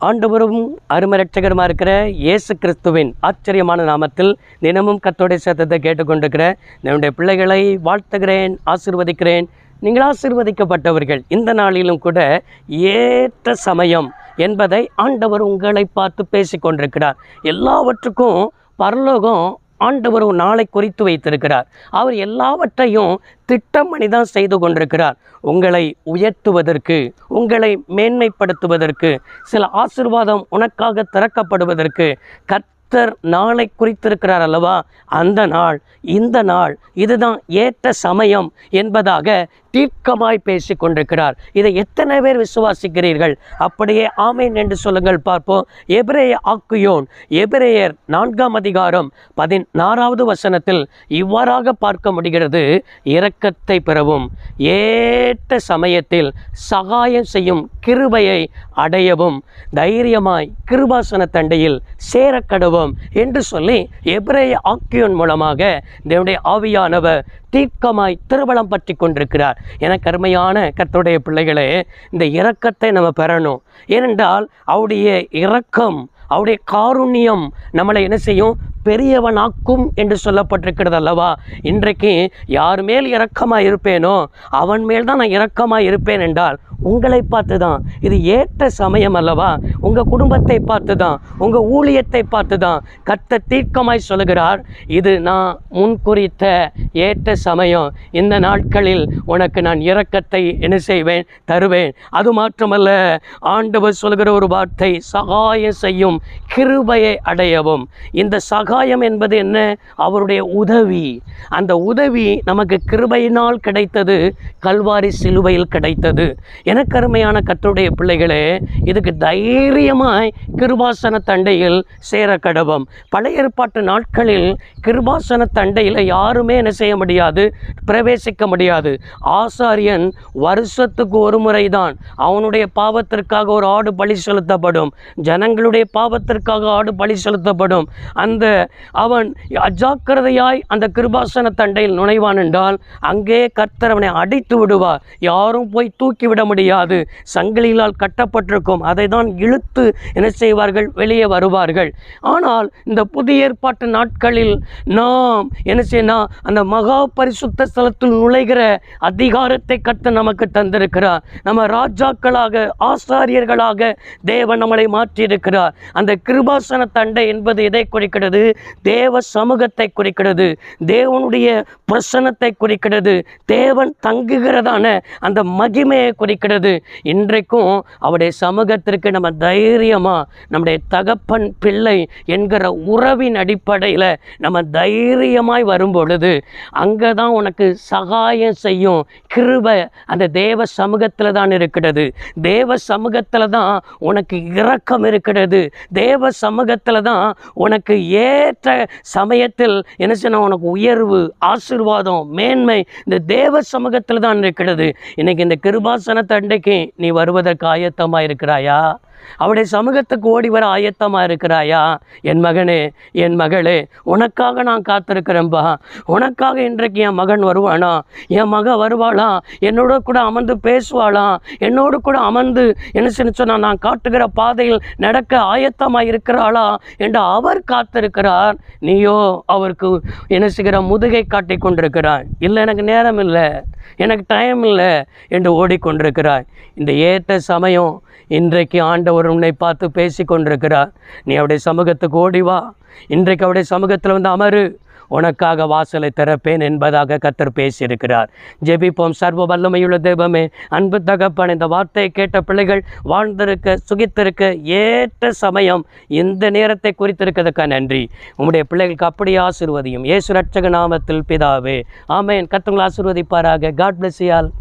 ஆண்டவரும் அருமரட்சகருமா இருக்கிற இயேசு கிறிஸ்துவின் ஆச்சரியமான நாமத்தில் தினமும் கர்த்தருடைய சத்தத்தை கேட்டுக்கொண்டிருக்கிற என்னுடைய பிள்ளைகளை வாழ்த்துகிறேன், ஆசீர்வதிக்கிறேன். நீங்கள் ஆசீர்வதிக்கப்பட்டவர்கள். இந்த நாளிலும் கூட ஏற்ற சமயம் என்பதை ஆண்டவர் உங்களை பார்த்து பேசிக்கொண்டிருக்கிறார். எல்லாவற்றுக்கும் பரலோகம் ஆண்டவர் ஒரு நாளை குறித்து வைத்திருக்கிறார். அவர் எல்லாவற்றையும் திட்டம் பண்ணிதான் செய்து கொண்டிருக்கிறார். உங்களை உயர்த்துவதற்கு, உங்களை மேன்மைப்படுத்துவதற்கு, சில ஆசீர்வாதம் உனக்காக திறக்கப்படுவதற்கு கர்த்தர் நாளை குறித்திருக்கிறார் அல்லவா? அந்த நாள், இந்த நாள், இதுதான் ஏற்ற சமயம் என்பதாக தீர்க்கமாய் பேசி கொண்டிருக்கிறார். இதை எத்தனை பேர் விசுவாசிக்கிறீர்கள்? அப்படியே ஆமேன் என்று சொல்லுங்கள் பார்ப்போம். எபிரேய ஆக்கியோன், எபிரேயர் 4ஆம் அதிகாரம் 16வது வசனத்தில் இவ்வாறாக பார்க்க முடிகிறது. இரக்கத்தை பெறவும் ஏற்ற சமயத்தில் சகாயம் செய்யும் கிருபையை அடையவும் தைரியமாய் கிருபாசன தண்டையில் சேரக்கடவும் என்று சொல்லி எபிரேய ஆக்கியோன் மூலமாக தேவனுடைய ஆவியானவர் தீர்க்கமாய் திருவளம் பற்றி கொண்டிருக்கிறார். எனக்கு அருமையான கர்த்தருடைய பிள்ளைகளே, இந்த இரக்கத்தை நம்ம பெறணும். ஏனென்றால் அவருடைய இரக்கம், அவருடைய காருண்யம் நம்மளை என்ன செய்யும்? பெரியவனாக்கும் என்று சொல்லப்பட்டிருக்கிறது அல்லவா? இன்றைக்கு யார் மேல் இரக்கமாக இருப்பேனோ அவன் மேல் தான் நான் இரக்கமாக இருப்பேன் என்றால் உங்களை பார்த்து தான். இது ஏற்ற சமயம் அல்லவா? உங்கள் குடும்பத்தை பார்த்து தான், உங்கள் ஊழியத்தை பார்த்து தான் கர்த்தர் தீர்க்கமாய் சொல்லுகிறார். இது நான் முன்குறித்த ஏற்ற சமயம். இந்த நாட்களில் உனக்கு நான் இரக்கத்தை என்ன செய்வேன்? தருவேன். அது மாத்திரமல்ல, ஆண்டவர் சொல்கிற ஒரு வார்த்தை, சகாயம் செய்யும் கிருபையை அடையவும். இந்த சகாயம் என்பது என்ன? அவருடைய உதவி. அந்த உதவி நமக்கு கிருபையினால் கிடைத்தது, கல்வாரி சிலுவையில் கிடைத்தது. எனக்கு அருமையான கர்த்தருடைய பிள்ளைகளே, இதுக்கு தைரியமாய் கிருபாசன தண்டையில் சேர கடவும். பழைய ஏற்பாட்டு நாட்களில் கிருபாசன தண்டையில் யாருமே என்ன செய்ய முடியாது? பிரவேசிக்க முடியாது. ஆசாரியன் வருஷத்துக்கு ஒரு முறை தான் அவனுடைய பாவத்திற்காக ஒரு ஆடு பலி செலுத்தப்படும். ஜனங்களுடைய பாவத்திற்காக ஆடு பலி செலுத்தப்படும். அந்த அவன் அஜாக்கிரதையாய் அந்த கிருபாசன தண்டையில் நுழைவான் என்றால் அங்கே கர்த்தர் அவனை அடித்து விடுவார். யாரும் போய் தூக்கிவிட முடியாது. சங்கிலியால் கட்டப்பட்டிருக்கும். அதை தான் இழுத்து என்ன செய்வார்கள்? வெளியே வருவார்கள். ஆனால் இந்த புதிய ஏற்பாட்டு நாட்களில் நாம் என்ன செய்யணும்? அந்த மகா பரிசுத்த ஸ்தலத்தில் நுழைகிற அதிகாரத்தை கர்த்தர் நமக்கு தந்திருக்கிறார். நம்ம ராஜாக்களாக, ஆசாரியர்களாக தேவன் நம்மளை மாற்றியிருக்கிறார். அந்த கிருபாசன தண்டை என்பது எதை குறிக்கிறது? தேவ சமூகத்தை குறிக்கிறது, தேவனுடைய பிரசன்னத்தை குறிக்கிறது, தேவன் தங்குகிறதான அந்த மகிமையை குறிக்கிறது. இன்றைக்கும் அவருடைய சமூகத்திற்கு நம்ம தைரியமாக, நம்முடைய தகப்பன் பிள்ளை என்கிற உறவின் அடிப்படையில் நம்ம தைரியமாய் வரும் பொழுது அங்கே தான் உனக்கு சகாயம் செய்யும் கிருபை அந்த தேவ சமூகத்தில் தான் இருக்கிறது. தேவ சமூகத்தில் தான் உனக்கு இரக்கம் இருக்கிறது. தேவ சமூகத்தில் தான் உனக்கு ஏற்ற சமயத்தில் என்ன செய்யணும்? உனக்கு உயர்வு, ஆசீர்வாதம், மேன்மை இந்த தேவ சமூகத்தில் தான் இருக்கிறது. இன்னைக்கு இந்த கிருபாசன தண்டைக்கு நீ வருவதற்கு ஆயத்தமாக இருக்கிறாயா? அவருடைய சமூகத்துக்கு ஓடி வர ஆயத்தமாக இருக்கிறாயா? என் மகனே, என் மகளே, உனக்காக நான் காத்திருக்கிறேன்பா. உனக்காக இன்றைக்கு என் மகன் வருவானா? என் மக வருவாளா? என்னோட கூட அமர்ந்து பேசுவாளா? என்னோடு கூட அமர்ந்து என்ன சொன்னால் நான் காட்டுகிற பாதையில் நடக்க ஆயத்தமாக இருக்கிறாளா என்று அவர் காத்திருக்கிறார். நீயோ அவருக்கு என்ன செய்கிற? முதுகை காட்டி கொண்டிருக்கிறாய். இல்லை, எனக்கு நேரம் இல்லை, எனக்கு டைம் இல்லை என்று ஓடிக்கொண்டிருக்கிறாய். இந்த ஏற்ற சமயம் இன்றைக்கு ஆண்டவர் உன்னை பார்த்து பேசி கொண்டிருக்கிறார். நீ அவருடைய சமூகத்துக்கு ஓடிவா. இன்றைக்கு அவருடைய சமூகத்தில் வந்து அமரு. உனக்காக வாசலை திறப்பேன் என்பதாக கர்த்தர் பேசியிருக்கிறார். ஜெபிப்போம். சர்வ வல்லமையுள்ள தெய்வமே, அன்பு தகப்பன், இந்த வார்த்தையை கேட்ட பிள்ளைகள் வாழ்ந்திருக்க, சுகித்திருக்க ஏற்ற சமயம் இந்த நேரத்தை குறித்திருக்கிறதுக்காக நன்றி. உம்முடைய பிள்ளைகளுக்கு அப்படியே ஆசீர்வதியும். இயேசு ரட்சக நாமத்தில் பிதாவே, ஆமென். கர்த்தர் உங்களை ஆசீர்வதிப்பாராக. God bless you all.